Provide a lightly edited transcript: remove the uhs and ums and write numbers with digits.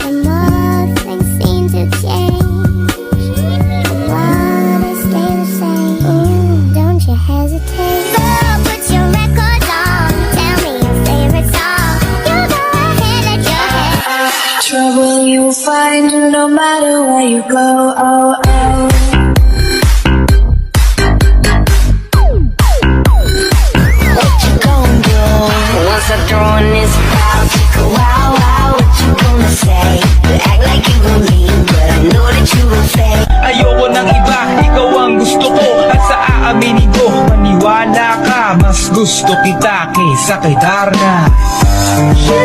The more things seem to change, the more they stay the same. Ooh, don't you hesitate. Girl, put your records on. Tell me your favorite song. You go ahead, let your head. Trouble you find no matter where you go. Oh, oh. What you gonna do once I throw in this foul? Take a wow, wow. What you gonna say? You act like you gon' leave, but I know that you gon' stay. Ayoko ng iba, ikaw ang gusto ko. At sa aaminin ko, maniwala ka, mas gusto kita kaysa kay Darna. You